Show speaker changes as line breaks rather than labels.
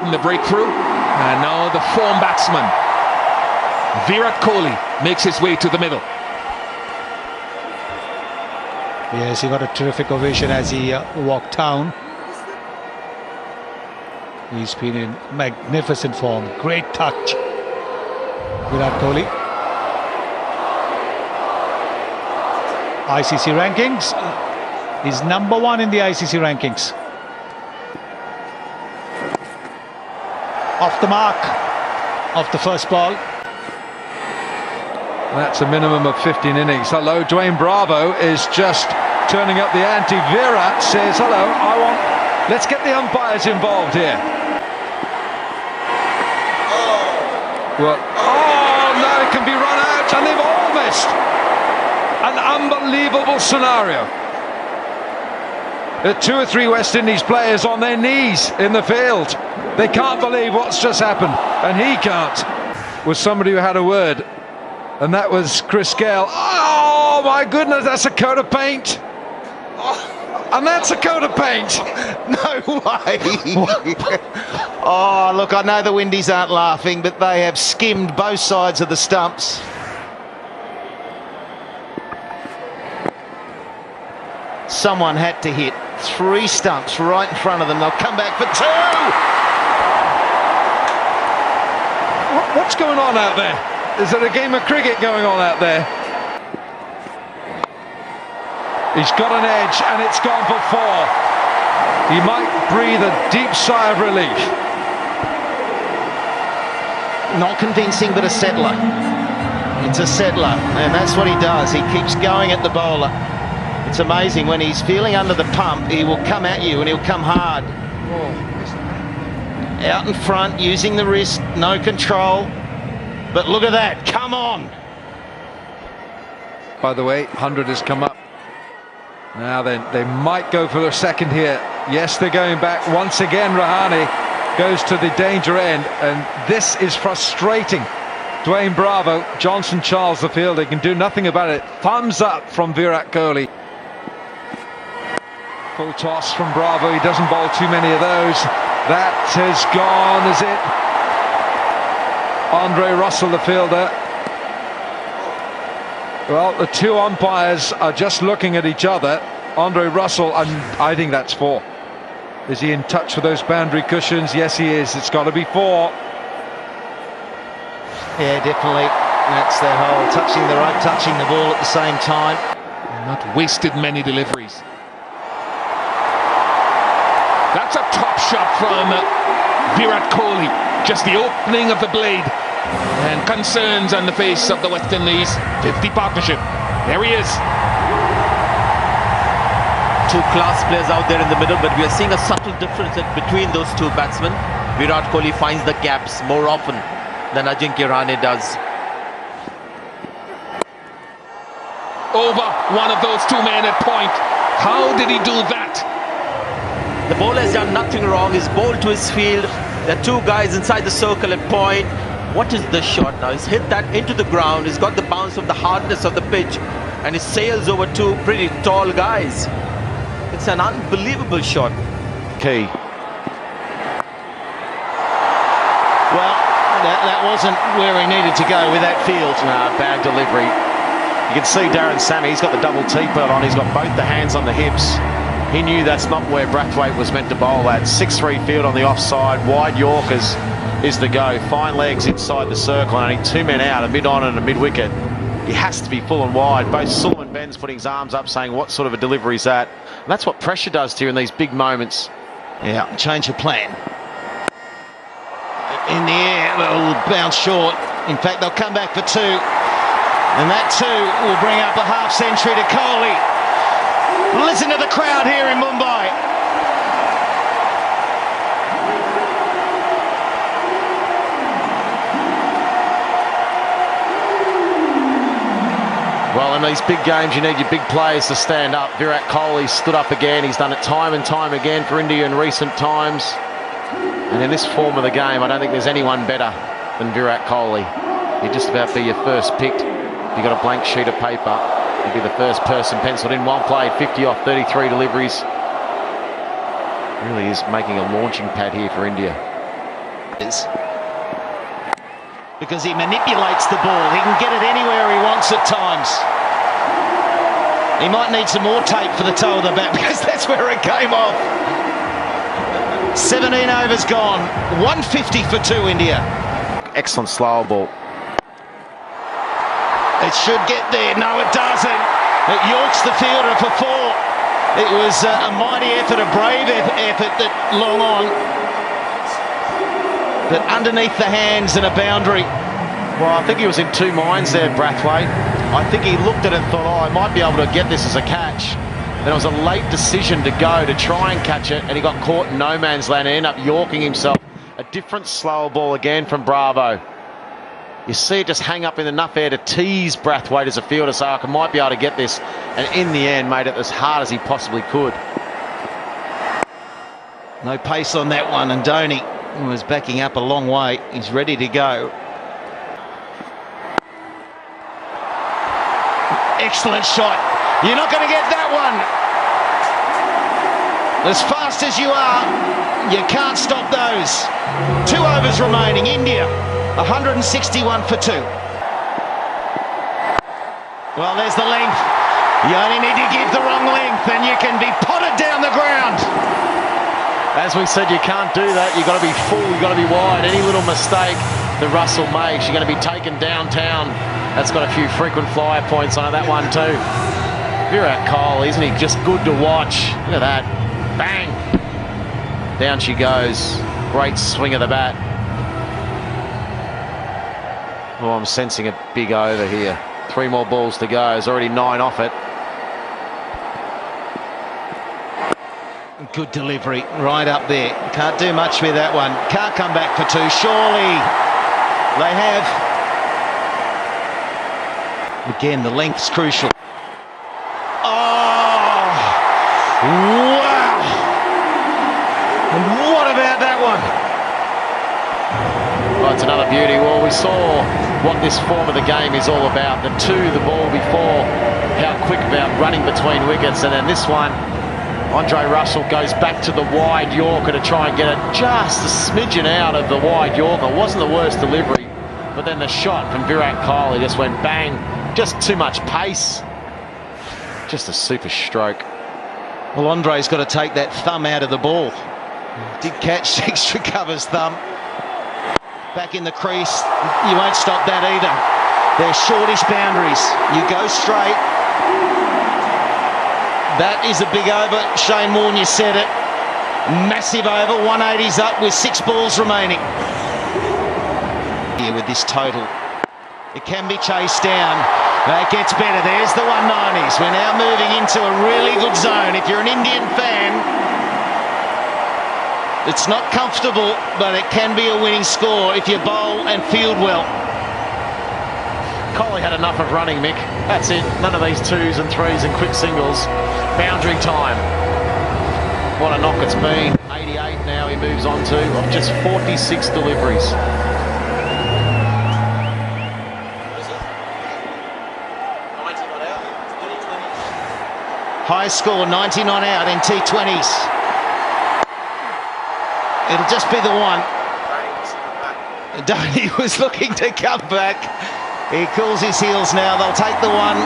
getting the breakthrough. And now the form batsman, Virat Kohli, makes his way to the middle.
Yes, he got a terrific ovation as he walked down. He's been in magnificent form. Great touch, Virat Kohli. ICC rankings, he's #1 in the ICC rankings. Off the mark of the first ball.
That's a minimum of 15 innings. Hello, Dwayne Bravo is just turning up the ante. Virat says, hello, let's get the umpires involved here. Well, now it can be run out, and they've all missed. An unbelievable scenario. There are 2 or 3 West Indies players on their knees in the field. They can't believe what's just happened, and he can't. Was somebody who had a word, and that was Chris Gale. Oh my goodness, that's a coat of paint. And that's a coat of paint.
No way. Oh, look, I know the Windies aren't laughing, but they have skimmed both sides of the stumps. Someone had to hit 3 stumps right in front of them. They'll come back for 2.
What's going on out there? Is there a game of cricket going on out there? He's got an edge, and it's gone for 4. He might breathe a deep sigh of relief.
Not convincing, but a settler. It's a settler, and that's what he does. He keeps going at the bowler. It's amazing. When he's feeling under the pump, he will come at you, and he'll come hard. Out in front, using the wrist, no control. But look at that, come on.
By the way, 100 has come up. Now then, they might go for a second here. Yes, they're going back. Once again, Rahane goes to the danger end, and this is frustrating. Dwayne Bravo, Johnson Charles the fielder, can do nothing about it. Thumbs up from Virat Kohli. Full toss from Bravo, he doesn't bowl too many of those. That has gone, is it? Andre Russell, the fielder. Well, the 2 umpires are just looking at each other. Andre Russell, and I think that's 4. Is he in touch with those boundary cushions? Yes, he is. It's got to be 4.
Yeah, definitely. That's the whole touching the rope, touching the ball at the same time.
Not wasted many deliveries. That's a top shot from Virat Kohli. Just the opening of the blade. And concerns on the face of the West Indies 50 partnership. There he is.
2 class players out there in the middle, but we are seeing a subtle difference between those 2 batsmen. Virat Kohli finds the gaps more often than Ajinkya Rahane does.
Over one of those 2 men at point. How did he do that?
The bowler has done nothing wrong. He's bowled to his field. There are 2 guys inside the circle at point. What is the shot now? He's hit that into the ground. He's got the bounce of the hardness of the pitch, and he sails over 2 pretty tall guys. It's an unbelievable shot.
Key. Well, that wasn't where he needed to go with that field.
Bad delivery. You can see Darren Sammy, he's got the double T-belt on. He's got both the hands on the hips. He knew that's not where Brathwaite was meant to bowl at. 6-3 field on the offside. Wide Yorkers is the go. Fine legs inside the circle. Only 2 men out, a mid-on and a mid-wicket. He has to be full and wide. Both Sullivan and Ben's putting his arms up saying, what sort of a delivery is that? And that's what pressure does to you in these big moments.
Yeah, change of plan. In the air, they'll bounce short. In fact, they'll come back for 2. And that 2 will bring up a half century to Kohli. Listen to the crowd here in Mumbai.
Well, in these big games, you need your big players to stand up. Virat Kohli stood up again. He's done it time and time again for India in recent times. And in this form of the game, I don't think there's anyone better than Virat Kohli. He'd just about be your first picked. If you got a blank sheet of paper, he'd be the first person penciled in. Well played, 50 off 33 deliveries. Really is making a launching pad here for India.
Because he manipulates the ball. He can get it anywhere he wants at times. He might need some more tape for the toe of the bat because that's where it came off. 17 overs gone. 150 for 2 India.
Excellent slower ball.
It should get there. No, it doesn't. It yorks the fielder for 4. It was a mighty effort, a brave effort that long on. But underneath the hands and a boundary.
Well, I think he was in two minds there, Brathwaite. I think he looked at it and thought, oh, I might be able to get this as a catch. Then it was a late decision to go to try and catch it, and he got caught in no man's land and ended up yorking himself. A different slower ball again from Bravo. You see it just hang up in enough air to tease Brathwaite as a fielder, so I might be able to get this. And in the end, made it as hard as he possibly could.
No pace on that one, and Dhoni was backing up a long way. He's ready to go. Excellent shot. You're not going to get that one. As fast as you are, you can't stop those. 2 overs remaining. India, 161 for 2. Well, there's the length. You only need to give the wrong length and you can be potted down the ground.
As we said, you can't do that. You've got to be full, you've got to be wide. Any little mistake that Russell makes, you're going to be taken downtown. That's got a few frequent flyer points on it, that one too. Virat Kohli, isn't he just good to watch? Look at that. Bang! Down she goes. Great swing of the bat. Oh, I'm sensing a big over here. 3 more balls to go. There's already 9 off it.
Good delivery, right up there. Can't do much with that one. Can't come back for 2, surely. They have. Again, the length's crucial. Oh! Wow! And what about that one?
Oh, it's another beauty. Well, we saw what this form of the game is all about. The ball before, how quick about running between wickets, and then this one, Andre Russell goes back to the wide Yorker to try and get it just a smidgen out of the wide Yorker. Wasn't the worst delivery, but then the shot from Virat Kohli just went bang. Just too much pace. Just a super stroke.
Well, Andre's got to take that thumb out of the ball. Did catch extra covers thumb. Back in the crease. You won't stop that either. They're shortish boundaries. You go straight. That is a big over. Shane Warne, you said it. Massive over. 180's up with 6 balls remaining. Here with this total. It can be chased down. It gets better. There's the 190s. We're now moving into a really good zone. If you're an Indian fan, it's not comfortable, but it can be a winning score if you bowl and field well.
Kohli had enough of running, Mick. That's it. None of these 2s and 3s and quick singles. Boundary time. What a knock it's been. 88 now he moves on to, of just 46 deliveries.
High score, 90 not out in T20s. It'll just be the one. Dhoni was looking to come back. He cools his heels now. They'll take the one.